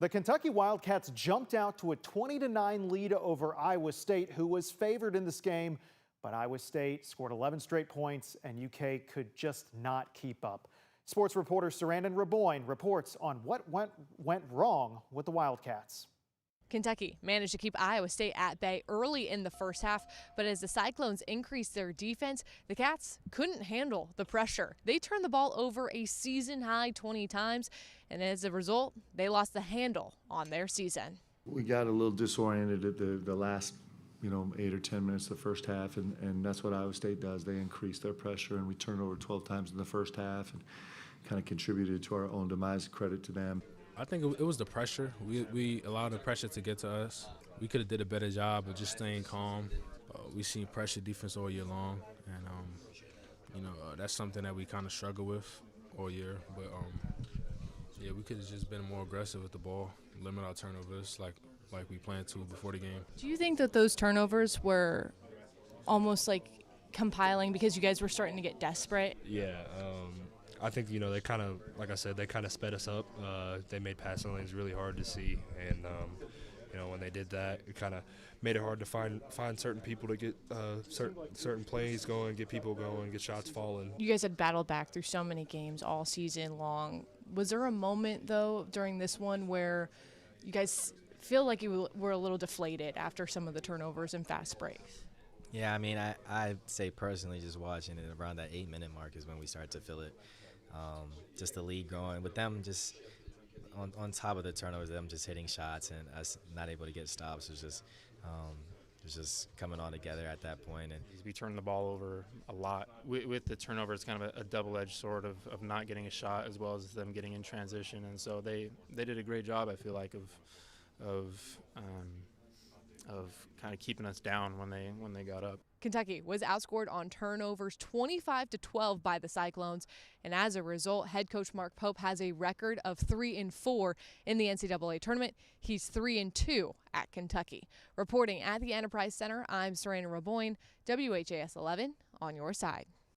The Kentucky Wildcats jumped out to a 20-9 lead over Iowa State, who was favored in this game, but Iowa State scored 11 straight points and UK could just not keep up. Sports reporter Sarandon Raboyne reports on what went wrong with the Wildcats. Kentucky managed to keep Iowa State at bay early in the first half, but as the Cyclones increased their defense, the Cats couldn't handle the pressure. They turned the ball over a season-high 20 times, and as a result, they lost the handle on their season. We got a little disoriented at the last 8 or 10 minutes of the first half, and that's what Iowa State does. They increase their pressure, and we turned over 12 times in the first half and kind of contributed to our own demise. Credit to them. I think it was the pressure. We allowed the pressure to get to us. We could have did a better job of just staying calm. We've seen pressure defense all year long, and that's something that we kind of struggle with all year. But yeah, we could have just been more aggressive with the ball, limit our turnovers like we planned to before the game. Do you think that those turnovers were almost like compiling because you guys were starting to get desperate? Yeah. I think, they kind of, like I said, they kind of sped us up. They made passing lanes really hard to see, and when they did that, it kind of made it hard to find certain people to get certain plays going, get people going, get shots falling. You guys had battled back through so many games all season long. Was there a moment, though, during this one where you guys feel like you were a little deflated after some of the turnovers and fast breaks? Yeah, I mean, I'd say personally just watching it around that 8-minute mark is when we started to feel it. Just the lead growing with them just on top of the turnovers, them just hitting shots and us not able to get stops was just coming all together at that point. And we turned the ball over a lot. With the turnover, it's kind of a double-edged sword of not getting a shot as well as them getting in transition. And so they did a great job, I feel like, of kind of keeping us down when they got up. Kentucky was outscored on turnovers 25-12 by the Cyclones, and as a result, head coach Mark Pope has a record of 3-4 in the NCAA tournament. He's 3-2 at Kentucky. Reporting at the Enterprise Center, I'm Sarandon Raboyne, WHAS 11 on your side.